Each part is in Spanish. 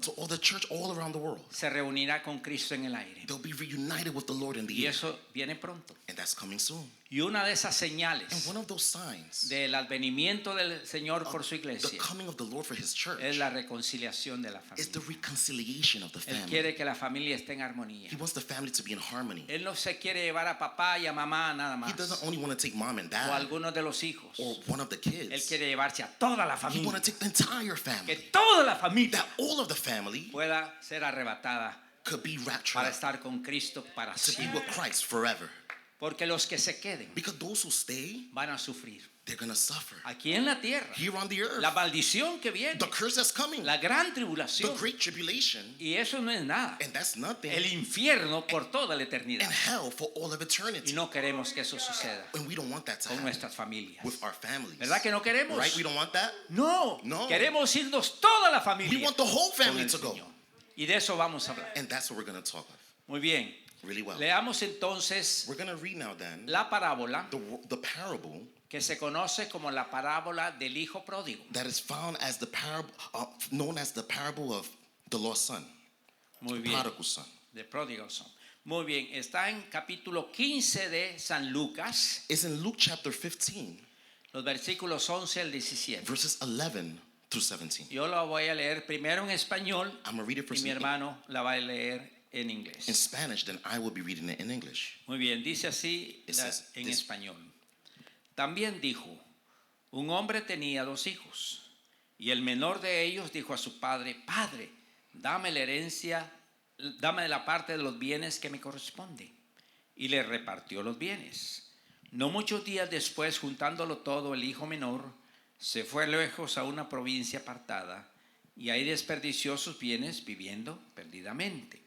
mundo. So all the church all around the world, Se reunirá con Cristo en el aire. they'll be reunited with the Lord in the Y air. eso viene pronto. And that's coming soon. Y una de esas And señales one of those signs, del advenimiento del Señor por su the iglesia coming of the Lord for his church, es la reconciliación de la is the familia. reconciliation of the Él family. quiere que la familia esté en armonía. He wants the family to be in harmony. Él no se quiere llevar a papá y a mamá nada He más, doesn't only want to take mom and o dad algunos de los hijos. or one of the Él kids. quiere llevarse a toda la He familia. want to take the entire Que family. toda la familia That all of the family pueda ser arrebatada could be raptured para up estar con Cristo para to be siempre. with Christ forever. Porque los que se queden Because those who stay, van a sufrir. they're going to suffer. Aquí en la tierra, Here on the earth, la maldición que viene, the curse that's coming, la gran the tribulación. great tribulation, Y eso no es nada. and that's nothing, El infierno por toda la eternidad. and hell for all of Y eternity. no queremos que eso suceda And we don't want that to con happen nuestras familias. with our families. ¿Verdad que no queremos? Right? We don't want that. No, No. queremos irnos toda la We familia want the whole con family el to go. Señor. Y de eso vamos a hablar. And that's what we're going to talk of Muy bien. really well. Leamos entonces We're going to read now then la parábola the parable que se conoce como la parábola del hijo pródigo. that is found as the parable, known as the parable of the lost son, Muy the bien. prodigal son. De prodigal son. Muy bien. Está en capítulo 15 de San Lucas, It's in Luke chapter 15, los versículos 11 al 17. verses 11 through 17. Yo la voy a leer primero en español I'm going to read it y first mi in hermano la va a leer en inglés. Spanish, then I will be reading it in English. Muy bien, dice así It says en this. español. También dijo, un hombre tenía 2 hijos, y el menor de ellos dijo a su padre, Padre, dame la herencia, dame la parte de los bienes que me corresponde. Y le repartió los bienes. No muchos días después, juntándolo todo, el hijo menor se fue lejos a una provincia apartada, y ahí desperdició sus bienes viviendo perdidamente.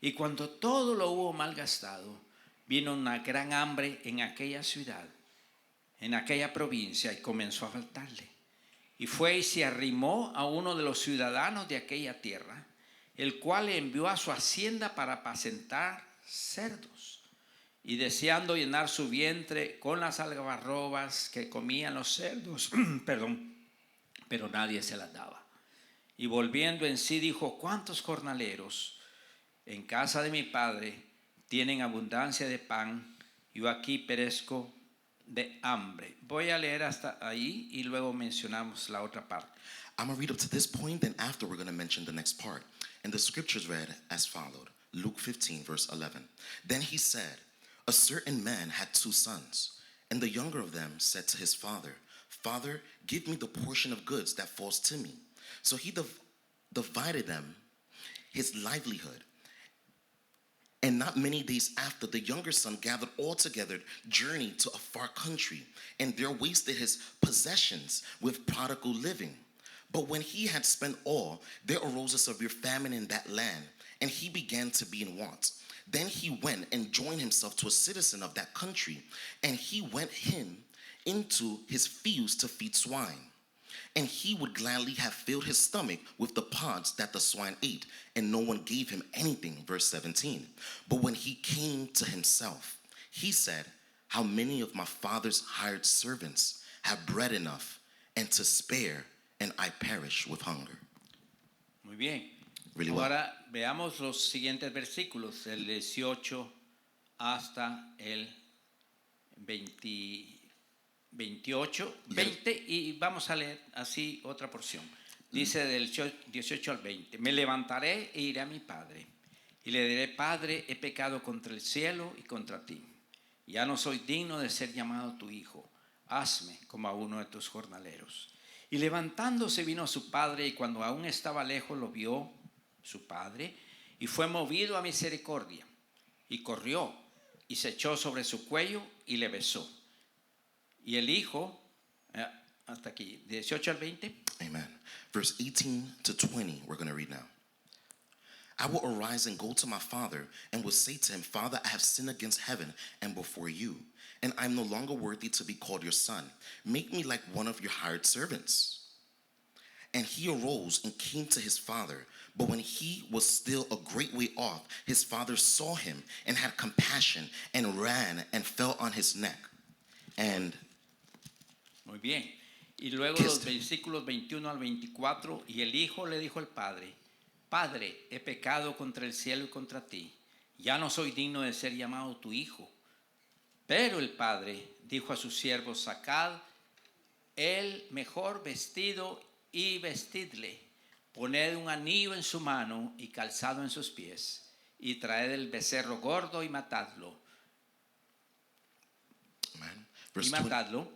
Y cuando todo lo hubo malgastado, vino una gran hambre en aquella ciudad, en aquella provincia, y comenzó a faltarle. Y fue y se arrimó a uno de los ciudadanos de aquella tierra, el cual le envió a su hacienda para apacentar cerdos. Y deseando llenar su vientre con las algarrobas que comían los cerdos, pero nadie se las daba. Y volviendo en sí dijo, ¿cuántos jornaleros en casa de mi padre tienen abundancia de pan? Yo aquí perezco de hambre. Voy a leer hasta ahí y luego mencionamos la otra parte. I'm going to read up to this point, then after we're going to mention the next part. And the scriptures read as followed. Luke 15, verse 11. Then he said, a certain man had 2 sons, and the younger of them said to his father, Father, give me the portion of goods that falls to me. So he divided them his livelihood. And not many days after, the younger son gathered all together, journeyed to a far country, and there wasted his possessions with prodigal living. But when he had spent all, there arose a severe famine in that land, and he began to be in want. Then he went and joined himself to a citizen of that country, and he went him into his fields to feed swine. And he would gladly have filled his stomach with the pods that the swine ate, and no one gave him anything. Verse 17. But when he came to himself, he said, how many of my father's hired servants have bread enough and to spare, and I perish with hunger. Muy bien. Really well. Ahora veamos los siguientes versículos, el 18 hasta el 28, 20, y vamos a leer así otra porción. Dice del 18 al 20, me levantaré e iré a mi padre, y le diré, Padre, he pecado contra el cielo y contra ti. Ya no soy digno de ser llamado tu hijo. Hazme como a uno de tus jornaleros. Y levantándose vino a su padre, y cuando aún estaba lejos lo vio su padre, y fue movido a misericordia, y corrió, y se echó sobre su cuello, y le besó. Y el hijo, hasta aquí, 18 al 20. Amen. Verse 18 to 20, we're going to read now. I will arise and go to my father, and will say to him, Father, I have sinned against heaven and before you, and I am no longer worthy to be called your son. Make me like one of your hired servants. And he arose and came to his father. But when he was still a great way off, his father saw him and had compassion and ran and fell on his neck. And Muy bien. Y luego Kissed los versículos 21 al 24, y el hijo le dijo al padre, Padre, he pecado contra el cielo y contra ti. Ya no soy digno de ser llamado tu hijo. Pero el padre dijo a sus siervos: sacad el mejor vestido y vestidle. Poned un anillo en su mano y calzado en sus pies. Y traed el becerro gordo y matadlo. Amen. Y Verse 20. matadlo.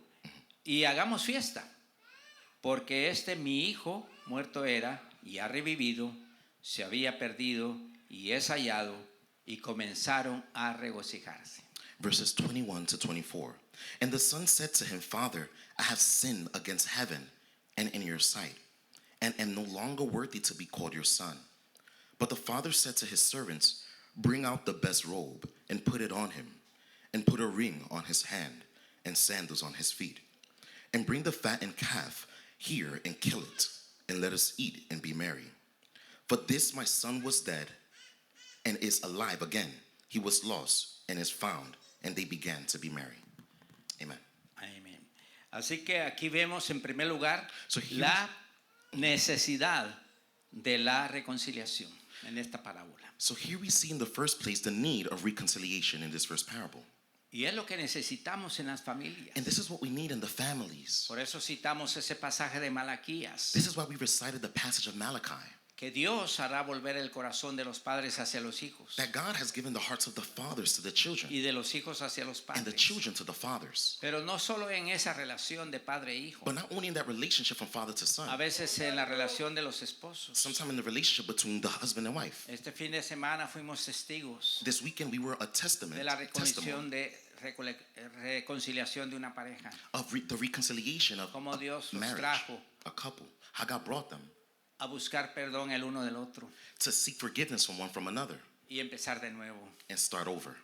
Y hagamos fiesta. Porque mi hijo muerto era y ha revivido, se había perdido y es hallado. Y comenzaron a regocijarse. Verses 21 to 24. And the son said to him, Father, I have sinned against heaven and in your sight, and am no longer worthy to be called your son. But the father said to his servants, bring out the best robe and put it on him, and put a ring on his hand and sandals on his feet. And bring the fattened calf here and kill it, and let us eat and be merry. For this my son was dead and is alive again. He was lost and is found, and they began to be merry. Amen. Amén. Así que aquí vemos en primer lugar So here- la necesidad de la reconciliación en esta parábola. So here we see in the first place the need of reconciliation in this first parable. Y es lo que necesitamos en las familias. And this is what we need in the families. Por eso citamos ese pasaje de Malaquías, This is why we recited the passage of Malachi, que Dios hará volver el corazón de los padres hacia los hijos that God has given the hearts of the fathers to the children y de los hijos hacia los and the padres. children to the fathers. Pero no solo en esa relación de padre e hijo, But not only in that relationship from father to a son, veces en la relación de los esposos. sometimes in the relationship between the husband and wife. Este fin de semana fuimos testigos This weekend we were a testament, de la testimony reconciliación de una pareja, of the reconciliation of como Dios a los marriage, trajo a couple, how God brought them a buscar perdón el uno del otro to seek forgiveness from one from another y empezar de nuevo, and start over.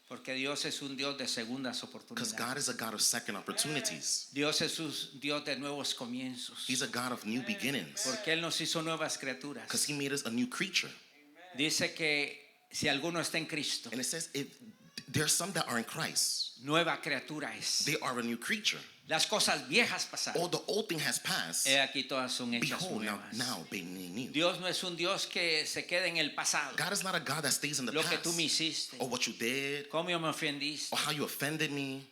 porque Dios es un Dios de segundas Because God oportunidades. is a God of second opportunities. Dios es un Dios de nuevos comienzos, He's a God of new beginnings. porque Él nos hizo nuevas Because criaturas. He made us a new creature. Dice que si alguno está en Cristo, And it says if there are some that are in Christ, nueva criatura es. they are a new creature. Las cosas viejas pasaron, All the old thing has passed. he aquí todas son hechas Behold, nuevas. now being new. Dios no es un Dios que se quede en el pasado. God is not a God that stays in the Lo que tú me past. hiciste, Or what you did, cómo yo me ofendiste. or how you offended me.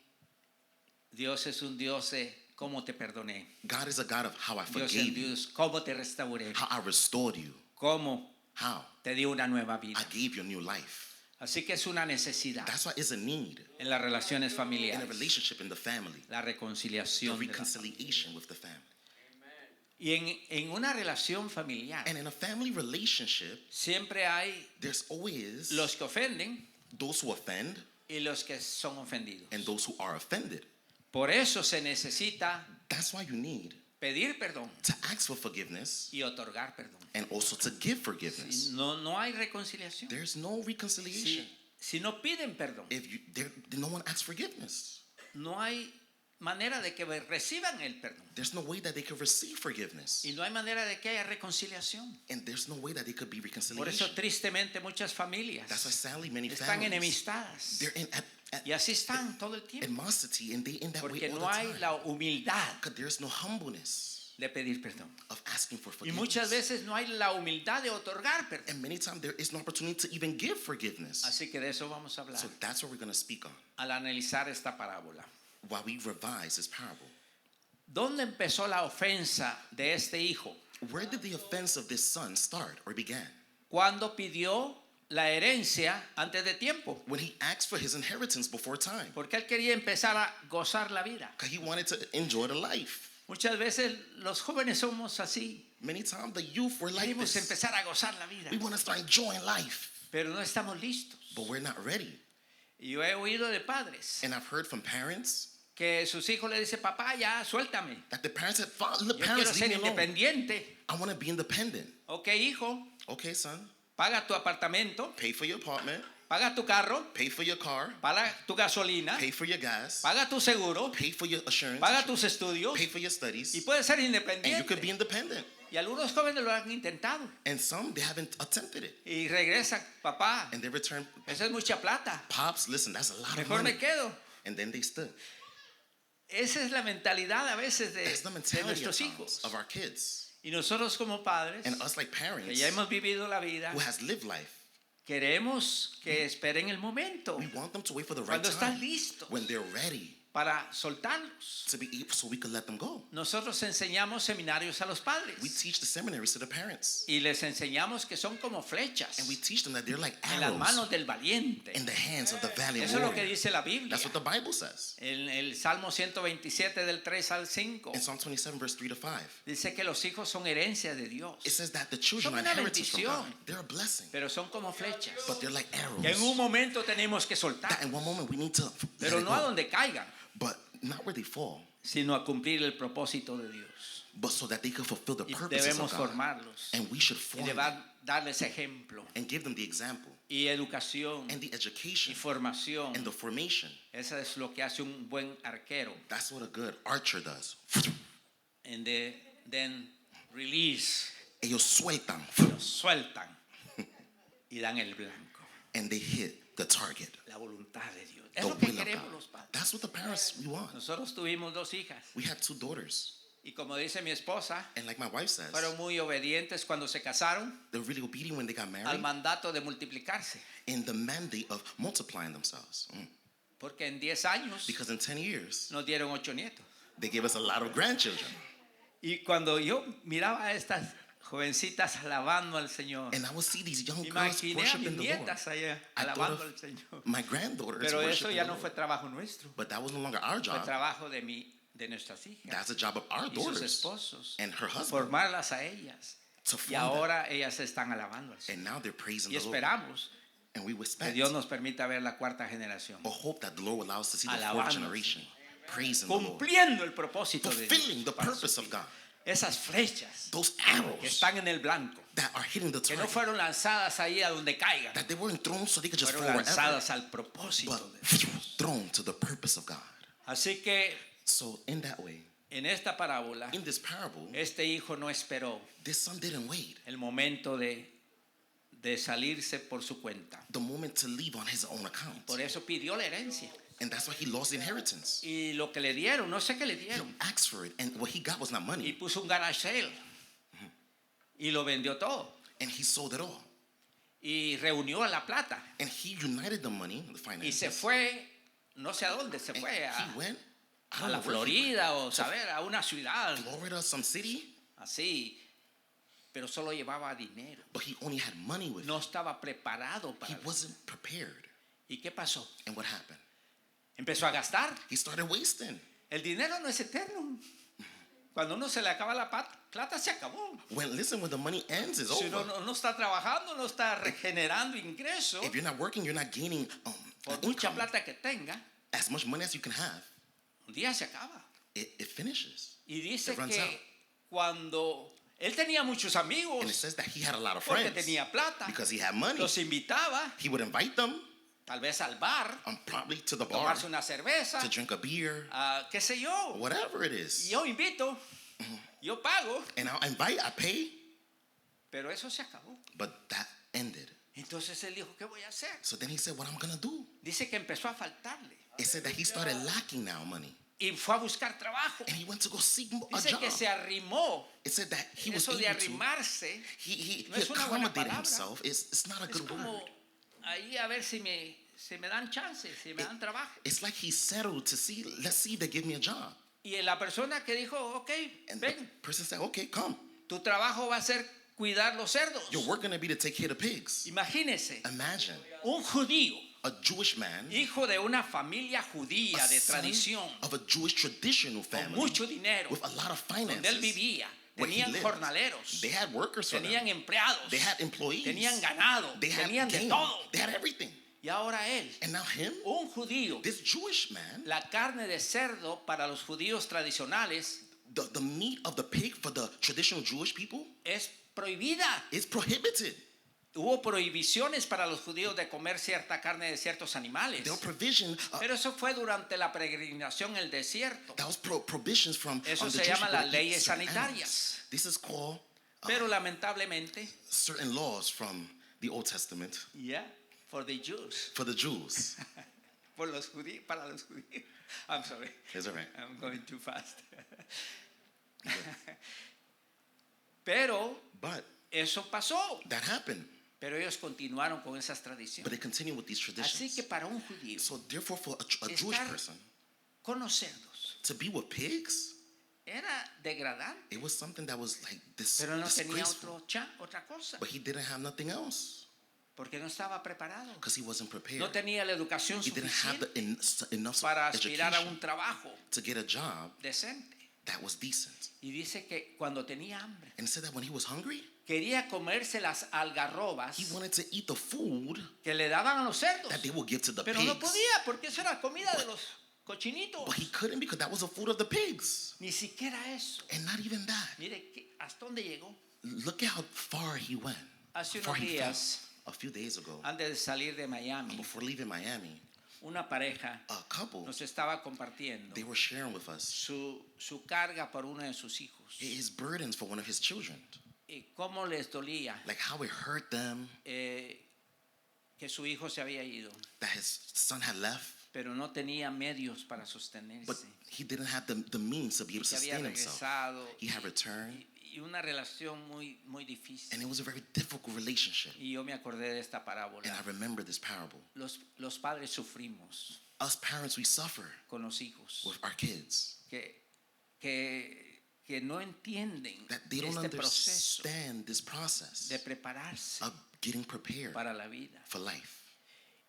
Dios es un Dios de cómo te perdoné. God is a God of how I Dios es forgave you, Dios, cómo te restauré. how I restored you, Cómo how te di una nueva vida. I gave you a new life. Así que es una necesidad That's why it's a need en las relaciones in a familiares. relationship in the family, La the reconciliación. de la- reconciliation with the family. Y en una relación familiar And in a family relationship, siempre hay there's always los que ofenden those who offend y los que son ofendidos. and those who are offended. Por eso se necesita That's why you need pedir perdón to ask for forgiveness y otorgar perdón. and also to give forgiveness. Si no hay reconciliación. There's no reconciliation Si no piden perdón, if no one asks forgiveness. no hay manera de que reciban el perdón. There's no way that they could receive forgiveness. Y no hay manera de que haya reconciliación. And there's no way that they could be Por eso reconciliation. tristemente muchas familias That's why sadly many están families, enemistadas. they're in Y así están todo el tiempo. animosity, and they in that way Porque all no the hay time. la humildad Because there's no humbleness de pedir perdón. of asking for Y muchas forgiveness. veces no hay la humildad de otorgar perdón. And many times there is no opportunity to even give forgiveness. Así que de eso vamos a hablar So that's what we're going to speak on al analizar esta parábola. while we revise this parable. ¿Dónde empezó la ofensa de este hijo? Where did the offense of this son start or began? Cuando pidió la herencia antes de tiempo. When he asked for his inheritance before time. Porque él quería empezar a gozar la vida. Because he wanted to enjoy the life. Muchas veces los jóvenes somos así. Many times the youth were like Queremos this. empezar a gozar la vida. We want to start enjoying life, Pero no estamos listos. but we're not ready. Y yo he oído de padres And I've heard from parents que sus hijos le dicen, papá, ya suéltame. that the parents said, look, Yo quiero parents, ser leave me alone. independiente. I want to be independent. Ok, hijo, Okay, son, paga tu apartamento, pay for your apartment, paga tu carro, pay for your car, paga tu gasolina, pay for your gas, paga tu seguro, pay for your assurance, paga tus estudios pay for your studies, y puedes ser and you could be independiente. independent. Y algunos jóvenes lo han intentado And some, they haven't attempted it. y regresan, papá, And they return, eso es mucha plata, pops, listen, that's a lot of mejor money. me quedo. And then they stood. Esa es la mentalidad a veces That's the de mentality nuestros hijos. of our kids. Y nosotros como padres, And us like que parents ya hemos vivido la vida, who has lived life, queremos que esperen el momento we want them to wait for the right cuando están time listos when they're ready para soltarlos. to be able, so we can let them go. Nosotros enseñamos seminarios a los We padres teach the seminaries to the parents, y les enseñamos que son como flechas and we teach them that they're like en las arrows manos del valiente. in the hands of the valiant Eso es lo que warrior. dice la Biblia. That's what the Bible says. En el Salmo 127 del 3 al 5 In Psalm 27, verse 3 to 5, dice que los hijos son herencia de Dios, it says that the children Son are una inheritance from God. bendición. They're a blessing, pero son como flechas but they're like que en un arrows momento tenemos que soltar, that in one moment we need to let pero it no a go. donde caigan, But not where they fall, sino a cumplir el propósito de Dios. but so that they can fulfill the Y purposes debemos of God. formarlos And we should y form them darles ejemplo and give them the example y educación and the y education formación. and the formation. Eso es lo que hace un buen arquero. That's what a good archer does. And then release, Ellos sueltan los sueltan y dan el blanco, and they hit the target. la voluntad de Dios. Es The lo que will of queremos God. los padres. That's what the parents we want. Nosotros tuvimos 2 hijas We have 2 daughters, y como dice mi esposa, and like my wife says, fueron muy obedientes cuando se casaron they're really obedient when they got al married mandato de multiplicarse, in the mandate of multiplying themselves. porque en 10 años Because in 10 years, nos dieron 8 nietos. they gave us a lot of grandchildren. Y cuando yo miraba a estas jovencitas alabando al Señor, And I would see these young girls imaginé a mis worshiping the Lord. nietas allá I thought alabando of al Señor. my granddaughters Pero eso worshiping ya the no Lord. fue trabajo nuestro, But that was no longer our fue job. trabajo de nuestras hijas That's the job of our y sus daughters esposos, and her husband formarlas a ellas. to Y form them. ahora ellas están alabando al Señor. And now they're praising Y the Lord. esperamos And we que expect Dios nos permita ver la 4ª generación or hope that the Lord will allow us to see the Alabando al 4th generation praising the Lord, cumpliendo el propósito de fulfilling Dios the para purpose sus of God. vidas. Esas flechas Those que arrows están en el blanco, that are hitting the que no target, fueron lanzadas ahí a donde caigan, that they weren't thrown so they could just fueron fall wherever, lanzadas al propósito but de Dios. thrown to the purpose of God. Así que So in that way, en esta parábola, in this parable, este hijo no esperó this son didn't wait el momento de salirse por su cuenta. the moment to leave on his own account. Por eso pidió la herencia. And that's why he lost the inheritance. Y lo que le dieron, no sé qué le He dieron. asked for it, and what he got was not Y money, puso un garage sale. Y lo vendió todo. and he sold it all. Y reunió la plata. And he united the money, the Y se finances, fue, no sé a dónde, se and fue he went, I a don't la know where he went, Florida o saber, a una ciudad. Florida, some city, Así. Pero solo llevaba dinero. but he only had money with him. No estaba preparado para He eso. wasn't prepared. ¿Y qué pasó? And what happened? Empezó a gastar. He started wasting. El dinero no es eterno. Cuando uno se le acaba la plata, se acabó. When the money ends, it's Si uno over. no está trabajando, no está regenerando ingresos, If you're not working, you're not gaining por mucha income. plata que tenga, As much money as you can have, un día se acaba. it finishes. Y dice It runs out. que cuando él tenía muchos And it amigos, says that he had a lot of porque friends tenía plata, because he had money. los invitaba, He would invite them tal vez al bar, probably to the bar tomarse una cerveza, to drink a beer, qué sé yo. whatever it is. Yo invito, yo pago, And I'll invite, I pay, pero eso se acabó. but that ended. Entonces él dijo, ¿qué voy a hacer? So then he said, what I'm going to do? Dice que empezó a faltarle It said that he started lacking now money. y fue a buscar trabajo. And he went to go seek a Dice job. que se arrimó. It said that he was Eso de able to, arrimarse he no es una buena accommodated palabra. himself. It's not a es good como word. ahí a ver si me dan chance, si me dan trabajo. It's like he settled to see, let's see if they give me a job. Y la persona que dijo, ok, And the ven, person said, okay, come. tu trabajo va a ser cuidar los cerdos. Your work going to be to take care of pigs. Imagínese, Imagine un judío, a Jewish man, hijo de una familia judía a de son tradición, of a Jewish traditional con family mucho dinero, with a lot of donde él finances. vivía. where he Tenían lived. jornaleros, They had workers for tenían them. empleados, They had employees. tenían ganado, They had tenían de game. todo. They had everything. Y ahora él, And now him, un judío, this Jewish man, la carne de cerdo para los judíos tradicionales the meat of the pig for the traditional Jewish people es prohibida. is prohibited. Hubo prohibiciones para los judíos de comer cierta carne de ciertos animales. There were provision, Pero eso fue durante la peregrinación en el desierto. that was prohibitions from Eso the se Jewish llama people las to eat leyes certain sanitarias. animals. This is called Pero lamentablemente, certain laws from the Old Testament for the Jews, for the Jews. para los judíos. I'm sorry. It's all right. I'm going too fast. Pero But eso pasó. that happened. Pero ellos continuaron con esas But tradiciones. they continue with these Así traditions. que para un judío, So therefore, for a Jewish estar person con los cerdos to be with pigs, era degradante. it was something that was like this Pero no tenía disgraceful. otra cosa. But he didn't have nothing else Porque no estaba preparado. because he wasn't prepared. No tenía la educación He didn't have suficiente enough para aspirar a education un trabajo to get a job decente. that was decent. Y dice que cuando tenía hambre, And it said that when he was hungry, quería comerse las algarrobas he wanted to eat the food que le daban a los cerdos. that they would give to the Pero no pigs. podía porque eso era comida de los cochinitos. But he couldn't because that was the food of the pigs. Ni siquiera eso. And not even that. Mire hasta dónde llegó. Look at how far he went. Hace How far unos he fell. días, A few days ago, antes de salir de Miami, before leaving Miami, una pareja a couple, nos estaba compartiendo they were sharing with us su carga por uno de sus hijos his burdens for one of his children. y cómo les dolía Like how it hurt them que su hijo se había ido, that his son had left, pero no tenía medios para but sostenerse. he didn't have the means to be able to Se había sustain himself. regresado He had returned, y una relación muy difícil. and it was a very difficult relationship. Y yo me acordé de esta parábola. And I remember this parable. Los padres sufrimos Us parents, we suffer con los hijos with our kids. que no entienden That they don't este proceso understand this process de prepararse of getting prepared para la vida. for life.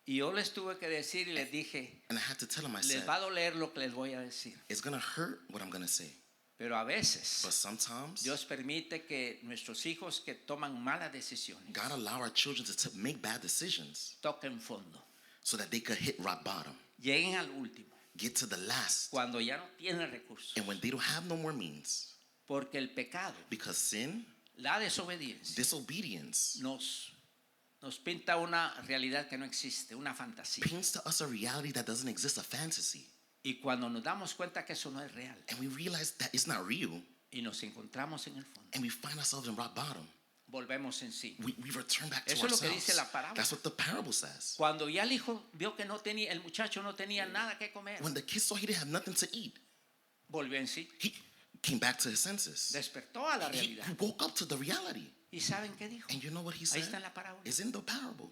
Y yo les tuve que decir y les dije, And I had to tell him, I les said, va a doler lo que les voy a decir. it's going to hurt what I'm going to say. Pero a veces But sometimes, Dios permite que nuestros hijos que toman malas decisiones God allow our children to make bad decisions toquen fondo, so that they could hit rock bottom, lleguen al último, get to the last, cuando ya no tienen recursos. and when they don't have no more means. Porque el pecado, Because sin, la desobediencia, disobedience, nos pinta una realidad que no existe, una fantasía. paints to us a reality that doesn't exist, a fantasy. Y cuando nos damos cuenta que eso no es real And we realize that it's not real, y nos encontramos en el fondo, and we find ourselves in rock bottom. volvemos en sí. We return back to Eso es lo que ourselves. dice la parábola. That's what the parable says. Cuando ya el hijo vio que no tenía, el muchacho no tenía nada que comer, When the kid saw he didn't have nothing to eat, volvió en sí, he came back to his senses. despertó a la He realidad. woke up to the reality. ¿Y saben qué dijo? And you know what he Ahí said? está en la parábola. It's in the parable.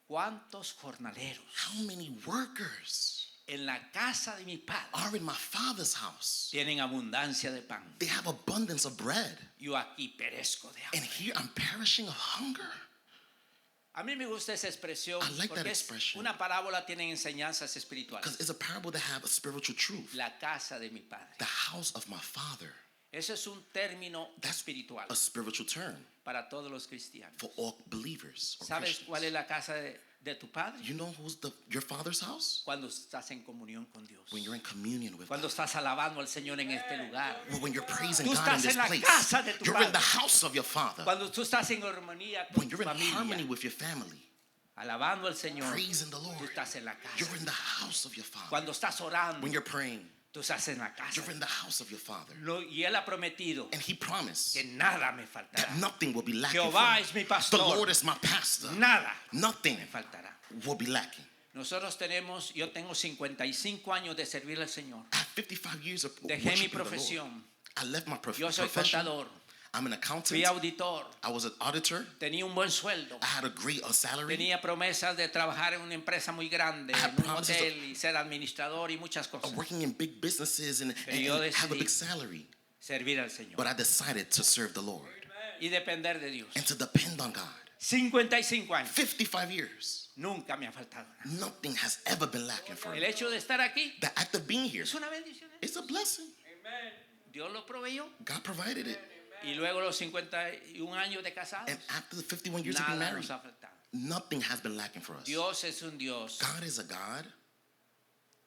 ¿Cuántos jornaleros How many workers en la casa de mi padre are in my father's house? tienen abundancia de pan? They have abundance of bread. Yo aquí perezco de And hambre. here I'm perishing of hunger. A mí me gusta esa expresión I like that porque es expression. una parábola, tiene enseñanzas espirituales. Because it's a parable that have a spiritual truth. La casa de mi padre. The house of my father. Ese es un término That's espiritual a spiritual term para todos los cristianos. for all believers or ¿Sabes cuál es Christians. la casa de tu padre? You know who's your father's house? Cuando estás en comunión con Dios. When you're in communion with Cuando God. estás alabando al Señor en este lugar. Well, when you're praising Tú God in estás this en la place. casa de tu You're in the padre. house of your father. Cuando tú estás en armonía con When tu you're in harmony familia, with your family. alabando al Señor, Praising the tú Lord. estás en la casa. You're in the house of your father. Cuando estás orando, When you're praying, tú estás en la casa. you're in the house of your father. Y Él ha prometido And he promised que nada me faltará. that nothing will be lacking Jehová from es mi me. pastor. The Lord is my pastor. Nada Nothing me faltará. will be lacking. Yo tengo 55 años de servir al Señor. I have 55 years of Dejé mi worshiping the Lord. profesión. I left my Yo soy profession. contador. I'm an Fui accountant. auditor. I was an auditor. Tenía un buen sueldo. I had a great salary. Tenía promesas de trabajar en una empresa muy grande, I had en un promises hotel y ser administrador y muchas Of cosas. working in big businesses and yo have a decidí big salary. Servir al Señor But I decided to serve the Lord y depender de Dios. and to depend on God. 55 años. 55 years. Nunca me ha faltado nada. Nothing has ever been lacking for El me. hecho de estar aquí The act of being here es una bendición. is a blessing. Dios lo proveyó. God provided it. Y luego los 51 años de casados, And after the 51 years of being nada married, nos ha faltado. nothing has been lacking for us. Dios es un Dios God is a God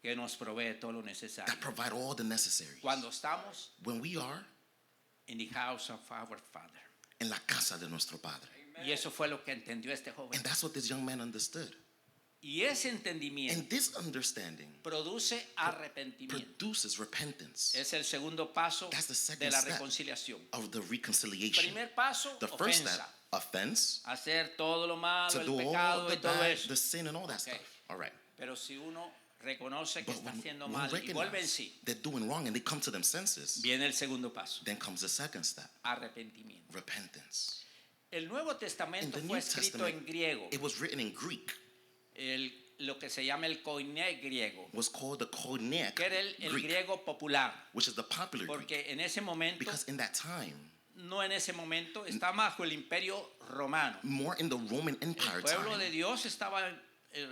que nos provee todo lo necesario. that provide all the necessary. Cuando estamos When we are in the house of our Father. en la casa de nuestro Padre. Y eso fue lo que entendió este joven. And that's what this young man understood. Y ese entendimiento And this understanding produce arrepentimiento. produces repentance Es el segundo paso That's the second de la step. reconciliación. of the reconciliation. Primer paso, The first ofensa. step, offense, Hacer todo lo malo, to el do all pecado the y todo bad, eso. the sin and all that Okay. stuff. All right. Pero si uno reconoce que But está haciendo when mal y vuelve en recognize sí, they're doing wrong and they come to them senses, viene el segundo paso, then comes the second step, arrepentimiento. repentance. El Nuevo In Testamento the fue New escrito Testament, en griego, it was written in Greek. lo que se llama el koiné griego, Was called the Koine que era el Greek, griego popular, which is the popular Greek. porque en ese momento, Because in that time, no en ese momento, está bajo el imperio romano. more in the Roman Empire El pueblo de time, Dios estaba,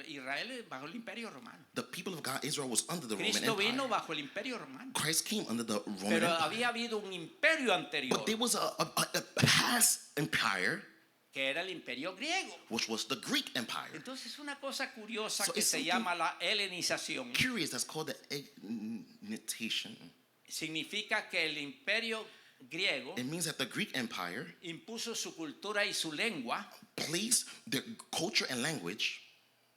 Israel bajo el imperio romano. the people of God, Israel, was under the Roman Cristo vino Empire. bajo el imperio romano. Christ came under the Roman Pero Empire. había habido un imperio anterior, But there was a past empire, que era el imperio griego. which was the Greek Empire. Entonces una cosa curiosa So que it's se something llama la helenización Curious, that's called the ignitation. significa que el imperio griego It means that the Greek Empire impuso su cultura y su lengua placed their culture and language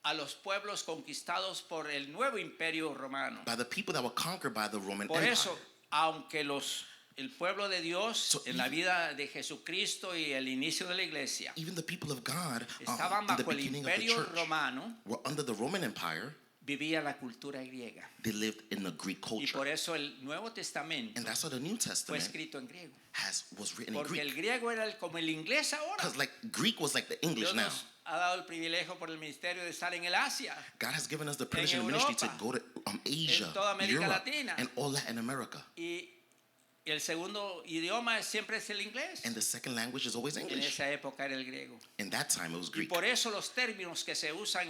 a los pueblos conquistados por el nuevo imperio romano. by the people that were conquered by the Roman Por Empire. eso, aunque el pueblo de Dios So en la vida de Jesucristo y el inicio de la iglesia Even the people of God estaban in the bajo el beginning of the imperio church romano, were under the Roman Empire, vivía la cultura griega. they lived in the Greek Y culture. por eso el Nuevo Testamento And that's why the New fue Testament escrito en griego. was written in Porque el Greek. griego era como el inglés ahora. Because like Greek was like the English Dios now. nos ha dado el privilegio por el ministerio de estar en el Asia, God has given us the privilege and the ministry to Europa, go to Asia, toda América Europe, Latina. and all Latin America. y el segundo idioma siempre es el inglés. And the second language is always En English. esa época era el griego. In that time, it was Y Greek. por eso los términos que se usan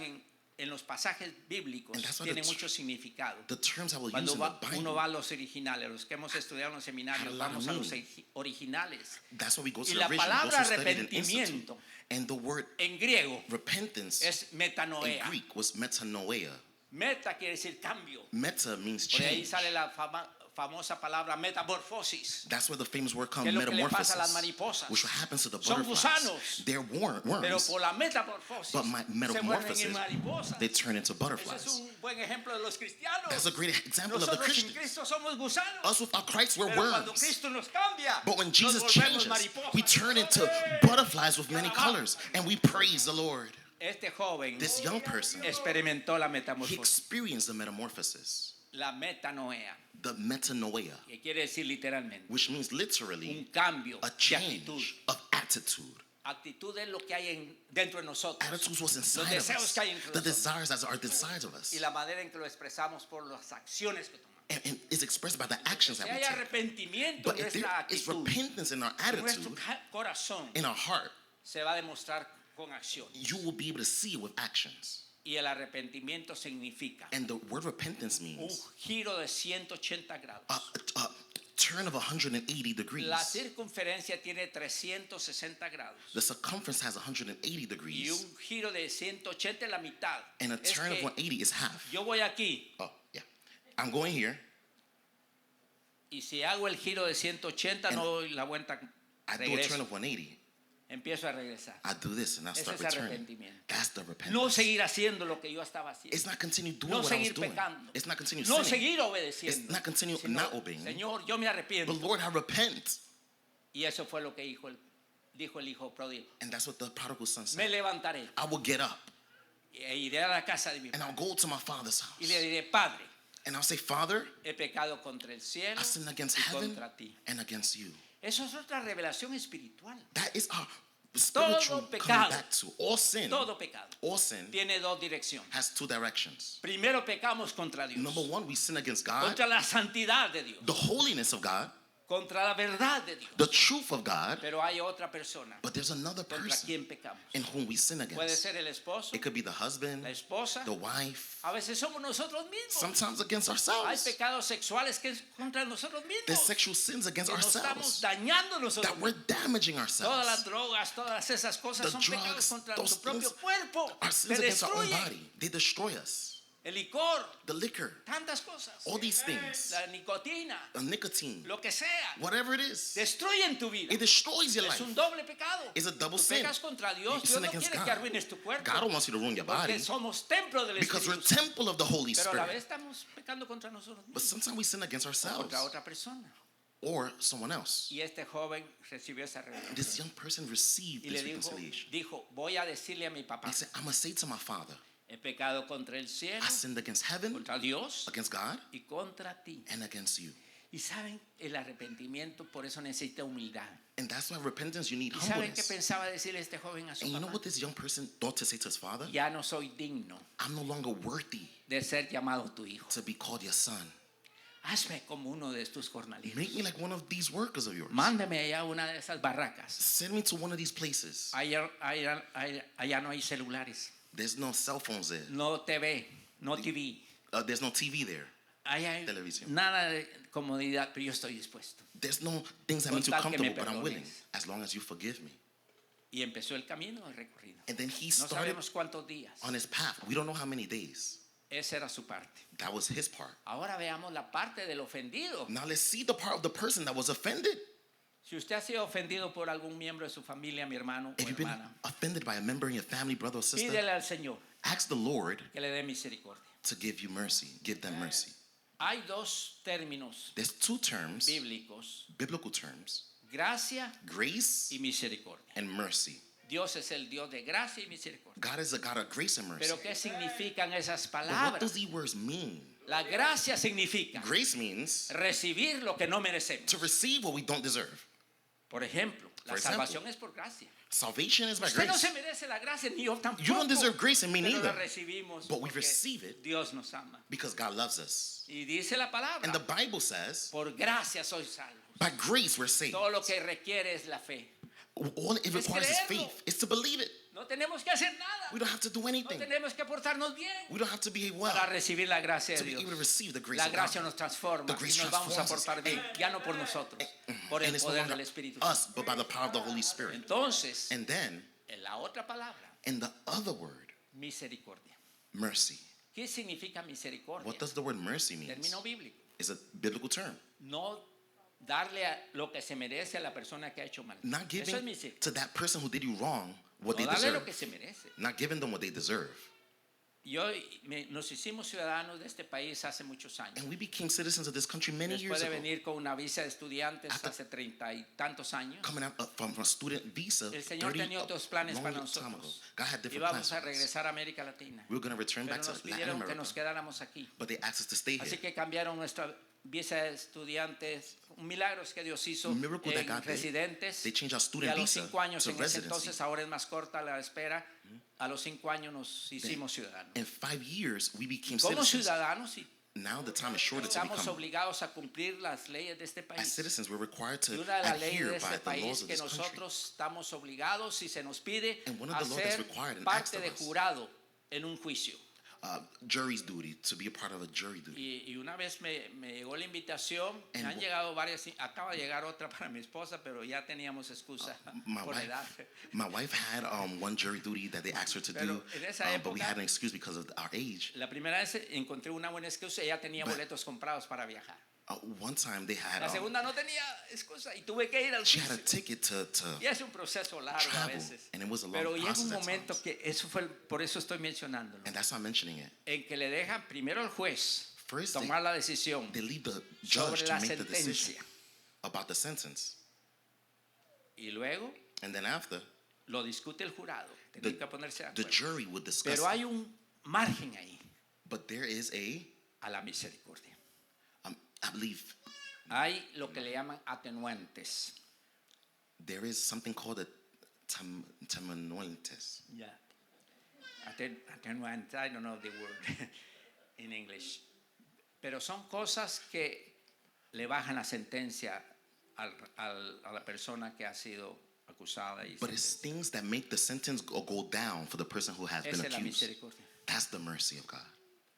en los pasajes bíblicos And that's why tienen the- mucho significado. The terms I will use Cuando in the uno Bible, va a los originales, los que hemos estudiado en los Had seminarios, a lot of vamos a los meaning. originales. that's why we go to Y the la original, palabra those who studied in institute. arrepentimiento And the word en griego repentance es in metanoia. Greek was metanoia. Meta quiere decir cambio. Meta means Por ahí change. sale la famosa palabra metamorfosis. That's where the famous word Que comes, es lo que le pasa a las metamorphosis, mariposas. which happens to the Son butterflies. gusanos. They're Pero worms, por la metamorfosis but se vuelven metamorphosis, en mariposas. they turn into Ese es butterflies. un buen ejemplo de los cristianos. That's a great example of the Nosotros sin Christians. Cristo somos gusanos. Us without Christ, we're Pero cuando worms. Cristo nos cambia, But when nos Jesus volvemos changes, mariposas. we turn into ¡Hey! butterflies with many colors, and we praise the Lord. Este joven This young person, experimentó la he metamorfosis, experienced the metamorphosis, la metanoia, the metanoia, que quiere decir literalmente which means literally un cambio a de change actitud. of attitude. Actitud es lo que hay dentro de nosotros Attitudes was inside of deseos us, que hay entre the nosotros. desires that are inside of us, y la manera en que lo expresamos por las acciones que tomamos. and it's expressed by the actions Si that we hay take. arrepentimiento But en if there nuestra is actitud, repentance in our en nuestro attitude, corazón, in our heart, se va a demostrar con acción. you will be able to see it with actions. Y el arrepentimiento significa And the word repentance un means giro de 180 grados. a turn of 180 degrees. La circunferencia tiene 360 grados. The circumference has 180 Y degrees, un giro de 180 es la mitad. and a Es turn of que 180 is half. yo voy aquí Oh, yeah. I'm going here. y si hago el giro de 180 And no doy la vuelta, I do a turn regreso, of 180. empiezo a regresar. I do this and I Ese start es returning. arrepentimiento. That's the repentance. No seguir haciendo lo que yo estaba haciendo. It's not continue doing No what I was seguir doing. pecando. It's not continue No sinning. seguir obedeciendo. It's not continue sino, not obeying. Señor, yo me arrepiento. But Lord, I repent. Y eso fue lo que dijo el hijo pródigo. And that's what the prodigal son Me said. levantaré I will get up e iré a la casa de mi and padre. I'll go to my father's Y le house. diré, Padre, And I'll say, Father, he pecado contra el cielo I sinned against y heaven contra ti. and against you. Eso es otra revelación espiritual. That is our spiritual coming pecado. back to. Todo pecado All sin tiene dos direcciones. has two directions. Primero pecamos contra Dios, Number one, we sin against God, contra la santidad de Dios, the holiness of God, contra la verdad de Dios. the truth of God, Pero hay otra persona but there's another contra person quien pecamos. in whom we sin Puede against. ser el esposo, It could be the husband, la esposa. the wife, A veces somos nosotros mismos. sometimes against Hay ourselves. pecados sexuales que es contra nosotros There's mismos. sexual sins against Que nos estamos ourselves, dañando nosotros that we're mismos. damaging Todas ourselves. las drogas, todas esas cosas The son pecados drugs, contra those tu propio things cuerpo. Our Te sins against our own destruyen. body. They destroy us. El licor, The liquor, tantas cosas. all these things, La nicotina, nicotine, lo que sea, whatever it is, destruyen tu vida. it destroys your Es life. un doble pecado. It's a double Tú sin. pecas contra You Dios. Dios sin no against quiere God. que arruines tu cuerpo. God don't want you to ruin your body Porque somos templo del because we're Espíritu. temple of the Holy Pero a la vez Spirit. estamos pecando contra nosotros But mismos. sometimes we sin against O ourselves contra otra persona. or someone else. Y este joven recibió esa revelación. This young person received Y this le reconciliation. dijo, voy a decirle a mi papá. He said, I'm going to say to my father, He pecado contra el cielo, I sinned against heaven, contra Dios against God, y contra ti. and against you. Y saben, el arrepentimiento por eso necesita humildad. And that's why repentance, you need ¿Y saben qué humbleness. pensaba decirle este joven a su And you know papá? what this young person thought to say to his father? Ya no soy digno I'm no longer worthy de ser llamado tu hijo. to be called your son. Hazme como uno de tus jornaleros. Make me like one of these workers of yours. Mándame allá a una de esas barracas. Send me to one of these places. Allá no hay celulares, There's no cell phones there. no TV, no TV. There's no TV there. Allá hay Televisión. nada de comodidad, pero yo estoy dispuesto. There's no things that Con make you tal que me comfortable, but I'm willing perdones. as long as you forgive me. Y empezó el camino, el recorrido. And then he No started sabemos cuántos días. on his path. We don't know how many days. Esa era su parte. That was his part. Ahora veamos la parte del ofendido. Now let's see the part of the person that was offended. Si usted ha sido ofendido por algún miembro de su familia, mi hermano o If you've been hermana, offended by a member in your family, brother or sister, pídele al Señor ask the Lord que le dé misericordia. to give you mercy. Give them mercy. Hay dos términos There's two terms, bíblicos: biblical terms, gracia grace y misericordia. and mercy. Dios es el Dios de gracia y misericordia. God is a God of grace and mercy. Pero ¿qué significan esas But what does palabras? these words mean? La gracia significa Grace means recibir lo que no merecemos. to receive what we don't deserve. Por ejemplo, la For example, salvación es por gracia. Salvation is by Usted no grace. se merece la gracia, ni yo tampoco. You don't deserve grace and me Pero la neither. recibimos But we porque receive it Dios nos ama. because God loves us. Y dice la palabra, And the Bible says, por gracia sois salvos. by grace we're saved. Todo lo que requiere es la fe. All it requires is faith. It's to believe it. No tenemos que hacer nada. We don't have to do No anything. tenemos que portarnos bien We don't have to behave well para recibir la gracia to de be Dios. able to receive the grace La of gracia God. nos transforma The y grace nos vamos a transforms us. portar bien, ya no por nosotros, por And el it's no poder longer del Espíritu us, Santo. but by the power of the Holy Spirit. Entonces, And then, en la otra palabra, in the other word, misericordia. mercy. ¿Qué significa misericordia? What does the word mercy mean? Término bíblico. It's a biblical term. No darle lo que se merece a la persona que ha hecho mal. Not Eso es giving misericordia. to that person who did you wrong what No they darle lo deserve. que se merece. Not giving them what they deserve. Nos hicimos ciudadanos de este país hace muchos años. And we became citizens of this country many Después years de ago. venir con una visa de estudiantes After- hace 30 y tantos años, Coming out from a student visa, el Señor 30 tenía otros planes long para time ago. nosotros. God had different Íbamos plans a for us. regresar a América Latina, We were going to return pero back to nos Latin pidieron que nos America, quedáramos aquí. but they asked us to stay Así here. que cambiaron nuestra visa de estudiantes. Milagros que Dios hizo A miracle that en God did. residentes. They changed our Y student a los visa 5 años to en ese residency. entonces, ahora es más corta la espera. A los 5 años nos hicimos ciudadanos. In 5 years, we became Como citizens. ciudadanos y Now the time is shorter to estamos become. obligados a cumplir las leyes de este As país. citizens, we're required Y to una de las leyes adhere de by este the país laws of que this country. nosotros estamos obligados y se nos pide And one of the laws that's hacer required and parte asked of de us. jurado en un juicio. Jury's duty, to be a part of a jury duty. Y una vez me llegó la invitación, me And han llegado varias, acaba de llegar otra para mi esposa, pero ya teníamos excusa My por la edad. wife had one jury duty that they asked her to Pero do, en esa but we época- had an excuse because of our age. La primera vez encontré una buena excusa, ella tenía But- boletos comprados para viajar. One time they had La segunda no tenía excusa y tuve que ir al she had a juicio. ticket to Y es un proceso largo a travel, veces. and it was a long Pero llega process un at momento times. que eso fue, por eso estoy mencionándolo, And that's why I'm mentioning it. en que le dejan primero al juez First, tomar la decisión they leave the sobre judge to la make the decision sentencia about the sentence. y luego And then after, lo discute el jurado. the, Tienen que ponerse de the acuerdo. jury would discuss Pero it. hay un margen ahí But there is a la misericordia. I believe, Hay lo que le llaman atenuantes. there is something called a temenuentes. Yeah. Atenuantes, I don't know the word in English. Pero son cosas que le bajan la sentencia a la persona que ha sido acusada. Y But it's things that make the sentence go down for the person who has been esa es la accused. misericordia. That's the mercy of God.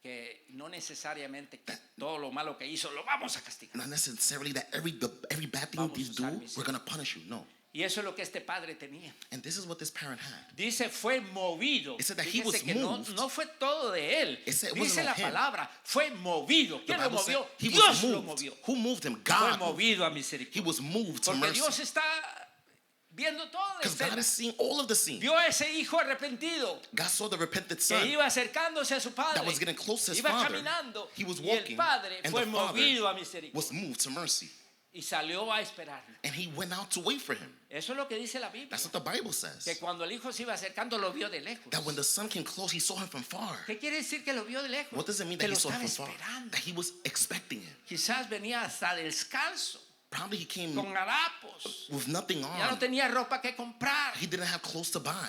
Que no necesariamente que todo lo malo que hizo lo vamos a castigar. Not necessarily that every bad thing Vamos a you usar do, misericordia. we're going to punish you. No. Y eso es lo que este padre tenía. And this is what this parent had. Dice fue movido. It said that he Fíjese was que no, moved. no fue todo de él. It said it Dice wasn't la of him. palabra, fue movido. The ¿Quién lo Bible said movió? he Dios was lo moved. movió. Who moved him? Fue God. movido a He misericordia. was moved to Porque mercy. Dios está viendo todo de Because God escena. is seeing all of the scene. Vio a ese hijo arrepentido God saw the repentant que son iba acercándose a su padre. that was getting close to his Iba father. caminando. He was Y el walking, padre and fue the father movido a misericordia. was moved to mercy. y salió a esperarlo. And he went out to wait for him. Eso es lo que dice la Biblia. That's what the Bible Que says. cuando el hijo se iba acercando lo vio de lejos. That when the son came close, he saw him from far. ¿Qué quiere decir que lo vio de lejos? What does it mean Que that he lo saw him estaba from far? esperando. That he was expecting him. Quizás venía hasta descalzo, Probably he came con harapos. with nothing Ya no on. tenía ropa que comprar. He didn't have clothes to buy.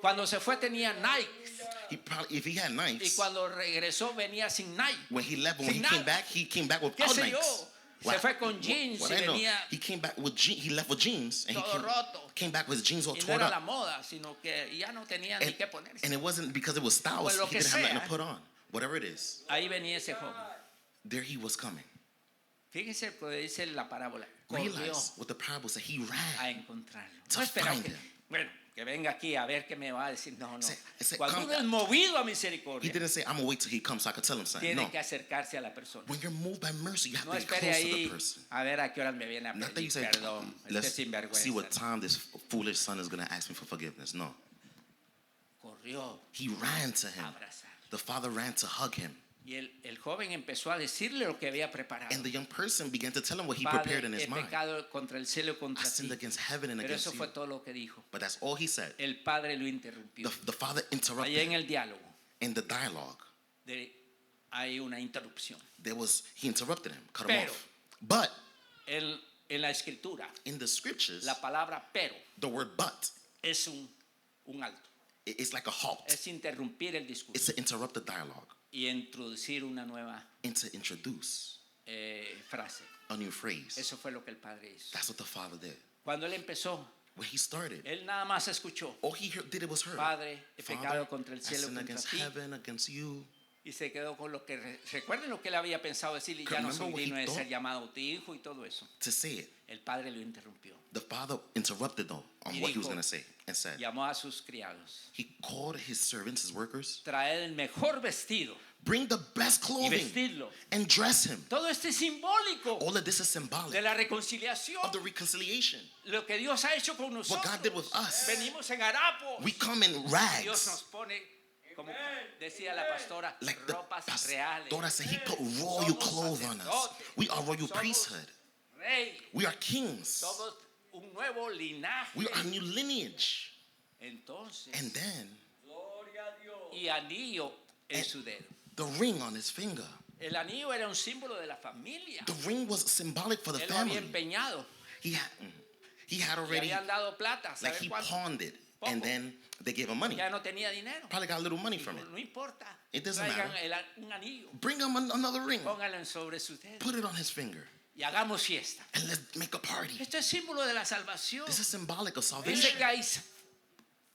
Cuando se fue tenía Nike. He probably, if he had Y knives, cuando regresó venía sin Nike. when he left, when Sin he nada. came back ¿Qué without sé yo? Nikes. Se fue con jeans What y I know, venía he came back with he left with jeans and he todo roto. came back with his jeans all Y no torn era la up. moda, sino que ya no tenía ni qué ponerse. And it wasn't because it was stylish. Pues lo He que didn't have nothing sea. to put on. Whatever it is, Ahí venía ese joven. there he was coming. Fíjese lo que dice la parábola. Corrió Realize what the parable said. He a ran. encontrarlo. To No esperaba find que, him. bueno, que venga aquí a ver qué me va a decir. No, no. Say, Cuando come uno es back. movido a He misericordia, didn't say, "I'm gonna wait till he comes so I can tell him something." tiene No. que acercarse a la persona. When you're moved by mercy, you have No to get espere close to the ahí person. a ver a qué horas me viene a Not that you pedir say, perdón. "Let's Este see what sinvergüenza. time this foolish son is gonna ask me for forgiveness." No. Corrió He ran to a him. abrazar. The father ran to hug him. Y el joven empezó a decirle lo que había preparado. And the young person began to tell him what he Padre, prepared in his he mind. pecado contra el cielo y I contra ti. sinned against heaven and Pero against eso fue you. todo lo que dijo. But that's all he said. El padre lo interrumpió. The father interrupted Allá en him. el diálogo In the dialogue. hay una interrupción. He interrupted him, cut him Pero. off. But En la escritura, in the scriptures, la palabra pero the word "but" es un alto. it's like a halt. Es interrumpir el discurso It's to interrupt the dialogue y introducir una nueva and to introduce frase. a new phrase. Eso fue lo que el padre hizo. That's what the father did. Cuando él empezó, When he started, él nada más escuchó. all he did it was heard. Padre, he Father, pecado contra el I cielo y sinned contra against ti. heaven, against you. Y se quedó con lo que recuerden lo que él había pensado decirle, ya no Remember soy what he digno de thought? ser llamado tu hijo y todo eso. To say it, El padre lo interrumpió. the father interrupted though on Y what he was dijo- going to say and said, Llamó a sus criados. he called his servants, his workers, Traed el mejor vestido bring the best y clothing vestidlo. and dress him. Todo esto es simbólico All of this is de symbolic la reconciliación. of the reconciliation. Lo que Dios ha hecho con nosotros. God did with us. Venimos en harapos. We come in Dios rags. nos pone, como decía la pastora, Like the ropas reales. pastora said, he put royal clothes on us. We are royal priesthood. Rey, We are kings. somos un nuevo linaje. We are a new lineage. Entonces, And then y anillo en su dedo. the ring on his finger. El anillo era un símbolo de la familia. The ring was symbolic for the Él lo había family. empeñado. He had Le already, habían dado plata, like ¿sabes he cuánto? pawned it. And then they gave him money. Ya no tenía dinero. Probably got a little money from Dijo, it. no importa. It doesn't Traigan matter. un anillo. Bring him another ring. Póngalo sobre su dedo. Put it on his finger. Y hagamos fiesta. And let's make a party. Esto es símbolo de la salvación. This is symbolic of Dice salvation. que hay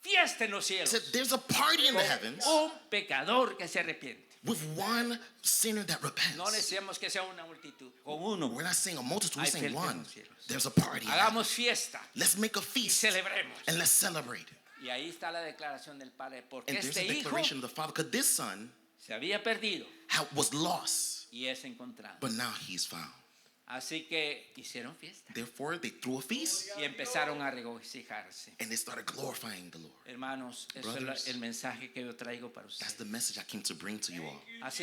fiesta en los It cielos. said there's a party in the heavens Un pecador que se arrepiente. with one sinner that repents. No necesitamos que sea una multitud. Con uno. We're not saying a multitude, we're Hay saying fiesta en one. los cielos. There's a party. in heaven. Hagamos fiesta Let's make a y feast celebremos. and let's celebrate. Y ahí está la declaración del Padre. Porque And there's este a hijo declaration of the father because this son se había perdido was lost, y es encontrado. but now he's found. Así que hicieron fiesta Therefore, they threw a feast y empezaron a regocijarse. and they started glorifying the Lord. Hermanos, eso Brothers, es el mensaje que yo traigo para That's ustedes. the message I came to bring to you all. Así